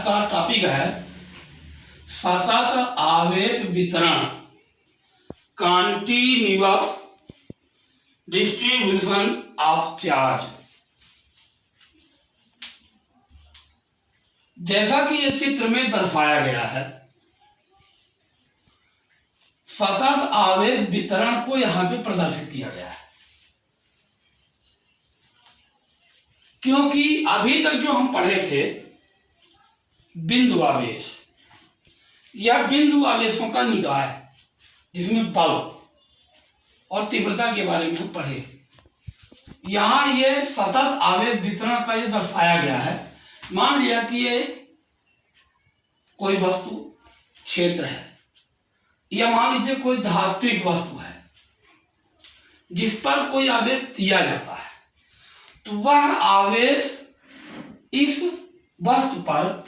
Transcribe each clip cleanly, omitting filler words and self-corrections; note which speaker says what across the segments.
Speaker 1: का टॉपिक है सतत आवेश वितरण, कॉन्टिन्यूअस डिस्ट्रीब्यूशन ऑफ चार्ज। जैसा कि ये चित्र में दर्शाया गया है, सतत आवेश वितरण को यहां पे प्रदर्शित किया गया है, क्योंकि अभी तक जो हम पढ़े थे बिंदु आवेश या बिंदु आवेशों का निकाय, जिसमें बल और तीव्रता के बारे में हम पढ़े। यहां ये सतत आवेश वितरण का ये दर्शाया गया है। मान लिया कि ये कोई वस्तु क्षेत्र है, या मान लीजिए कोई धात्विक वस्तु है जिस पर कोई आवेश दिया जाता है, तो वह आवेश इस वस्तु पर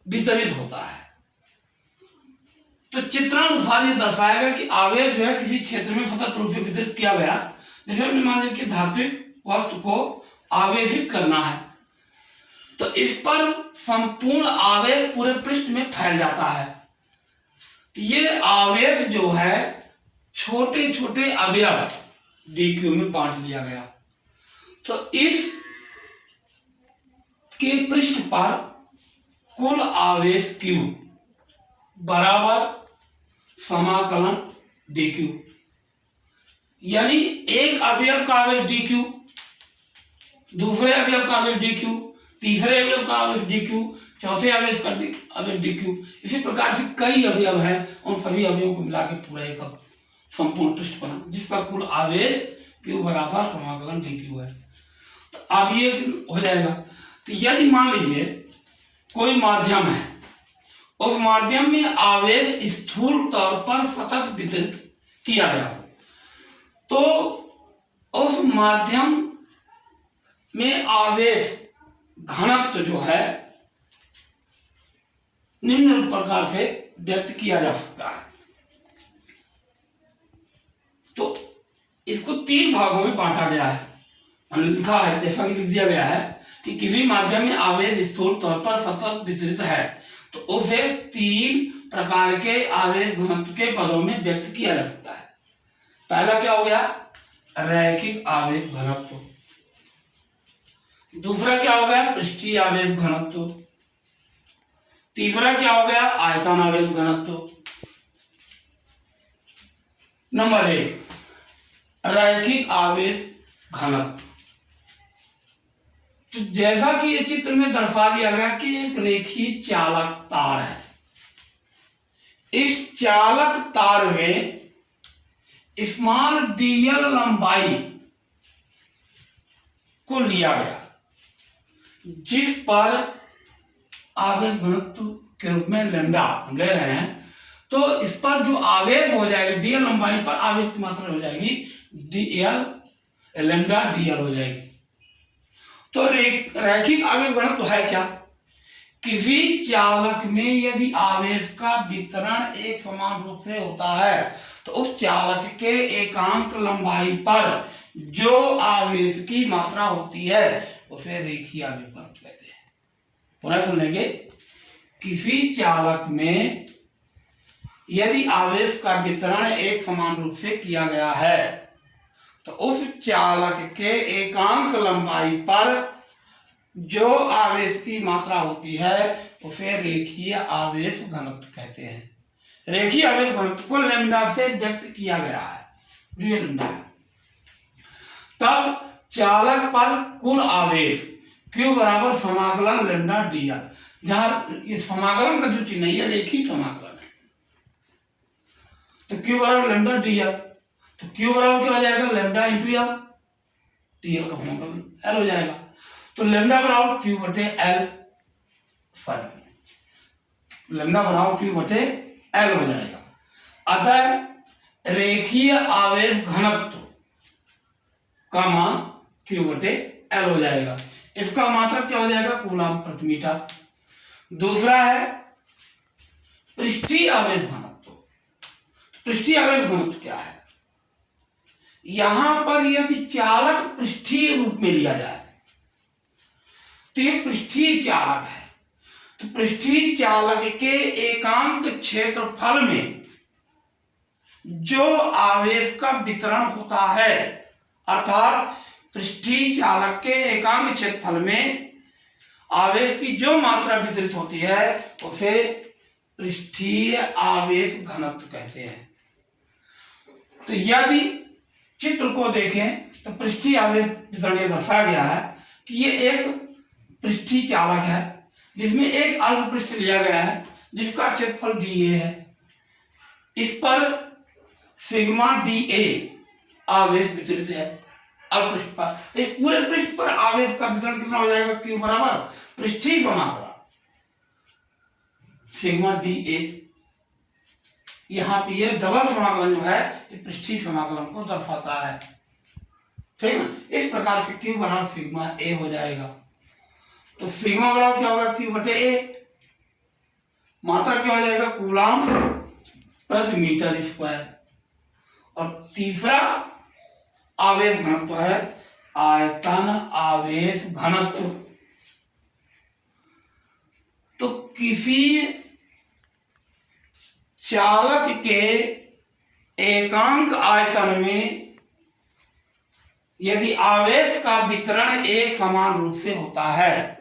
Speaker 1: वितरित होता है। तो चित्रानुसार ये दर्शाया गया कि आवेश जो है किसी क्षेत्र में सतत रूप से वितरित किया गया। जैसे हमने मान लिया कि धात्विक वस्तु को आवेशित करना है, तो इस पर संपूर्ण आवेश पूरे पृष्ठ में फैल जाता है। ये आवेश जो है छोटे छोटे अवयव dq में बांट दिया गया। तो इस के पृष्ठ पर कुल आवेश q बराबर समाकलन dq, यानी एक अवयव का आवेश dq, दूसरे अवयव का आवेश dq, तीसरे अवयव का आवेश dq, चौथे आवेश का आवेश dq। इसी प्रकार से कई अवयव हैं, उन सभी अवयवों को मिला के पूरा एक संपूर्ण पृष्ठ बना, जिस पर कुल आवेश q बराबर समाकलन dq है। तो अब ये हो जाएगा। तो यदि मान लीजिए कोई माध्यम है, उस माध्यम में आवेश स्थूल तौर पर सतत वितरित किया गया, तो उस माध्यम में आवेश घनत्व जो है निम्न प्रकार से व्यक्त किया जा सकता है। तो इसको तीन भागों में बांटा गया है, लिखा है, जैसा कि लिख दिया गया है कि किसी माध्यम में आवेश स्थूल तौर पर सतत वितरित है तो उसे तीन प्रकार के आवेश घनत्व के पदों में व्यक्त किया जा सकता है। पहला क्या हो गया? रैखिक आवेश घनत्व। दूसरा क्या हो गया? पृष्ठीय आवेश घनत्व। तीसरा क्या हो गया? आयतन आवेश घनत्व। नंबर 1, रैखिक आवेश घनत्व। तो जैसा कि ये चित्र में दर्शा दिया गया कि एक रेखीय चालक तार है, इस चालक तार में स्मॉल dl लंबाई को लिया गया, जिस पर आवेश घनत्व के रूप में लैम्डा हम ले रहे हैं। तो इस पर जो आवेश हो जाएगा dl लंबाई पर आवेश की मात्रा हो जाएगी dl, लैम्डा dl हो जाएगी। तो रैखिक आवेश घनत्व है क्या? किसी चालक में यदि आवेश का वितरण एक समान रूप से होता है तो उस चालक के एकांक लंबाई पर जो आवेश की मात्रा होती है उसे रेखीय आवेश घनत्व कहते हैं। पुनः सुन लेंगे। किसी चालक में यदि आवेश का वितरण एक समान रूप से किया गया है तो उस चालक के एकांक लंबाई पर जो आवेश की मात्रा होती है उसे रेखीय आवेश घनत्व कहते हैं। रेखीय आवेश घनत्व को लैम्डा से व्यक्त किया गया है, रियल लैम्डा। तब चालक पर कुल आवेश Q बराबर समाकलन लैम्डा dl, जहां ये समाकलन का जो चिन्ह है ये रेखीय समाकलन है, तो Q बराबर लैम्डा dl। तो Q बराबर क्या हो जाएगा? लैम्डा इंटू एल, dl का समाकलन L हो जाएगा। तो लैम्डा बराबर Q बटे L, लैम्डा बराबर Q बटे L हो जाएगा। अतः रेखीय आवेश घनत्व का मान Q बटे L हो जाएगा। इसका मात्रक क्या हो जाएगा? कूलम प्रति मीटर। दूसरा है पृष्ठीय आवेश घनत्व। पृष्ठीय आवेश घनत्व क्या है? यहां पर यदि चालक पृष्ठीय रूप में लिया जाए तो ये पृष्ठीय चालक है, तो पृष्ठीय चालक के एकांक क्षेत्रफल में जो आवेश का वितरण होता है, अर्थात पृष्ठीय चालक के एकांक क्षेत्रफल में आवेश की जो मात्रा वितरित होती है उसे पृष्ठीय आवेश घनत्व कहते हैं। तो यदि चित्र को देखें तो पृष्ठीय आवेश वितरण ये दर्शाया गया है कि ये एक पृष्ठीय चालक है जिसमें एक अल्प पृष्ठ लिया गया है जिसका क्षेत्रफल dA है। इस पर सिग्मा dA आवेश वितरित है अल्प पृष्ठ पर। तो इस पूरे पृष्ठ पर आवेश का वितरण कितना हो जाएगा? Q बराबर पृष्ठीय समाकलन सिग्मा dA। यहाँ पे ये डबल समाकलन जो है पृष्ठीय समाकलन को दर्शाता है, ठीक है ना। इस प्रकार से Q बराबर सिग्मा A हो जाएगा। तो सिग्मा बराबर क्या होगा? Q बटे A। मात्रा क्या हो जाएगा? कूलाम प्रति मीटर स्क्वायर। और तीसरा आवेश घनत्व है आयतन आवेश घनत्व। तो किसी चालक के एकांक आयतन में यदि आवेश का वितरण एक समान रूप से होता है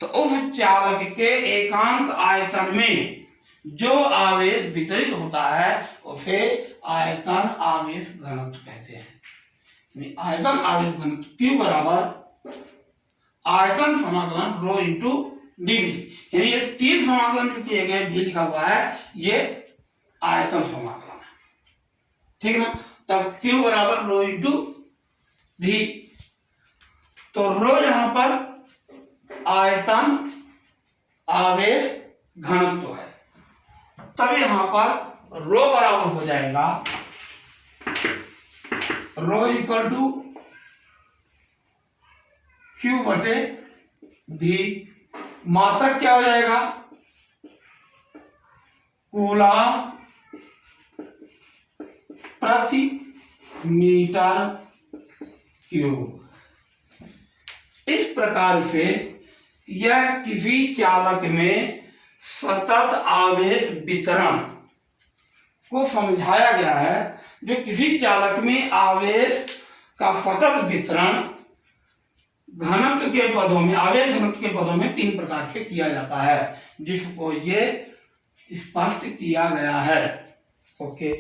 Speaker 1: तो उस चालक के एकांक आयतन में जो आवेश वितरित होता है उसे आयतन आवेश घनत्व कहते हैं। आयतन आवेश घनत्व Q बराबर आयतन समाकलन रो इंटू dV। यानी ये तीन समाकलन जो किए गए भी लिखा हुआ है ये आयतन समाकलन है, ठीक है ना। तब Q बराबर रो इंटू V। तो रो यहां पर आयतन आवेश घनत्व है, तब यहां पर रो बराबर हो जाएगा रो इक्वल टू Q बटे V। मात्रक क्या हो जाएगा? कूलाम प्रति मीटर क्यूब। इस प्रकार से यह किसी चालक में सतत आवेश वितरण को समझाया गया है। जो किसी चालक में आवेश का सतत वितरण घनत्व के पदों में, आवेश घनत्व के पदों में तीन प्रकार से किया जाता है, जिसको ये स्पष्ट किया गया है। ओके।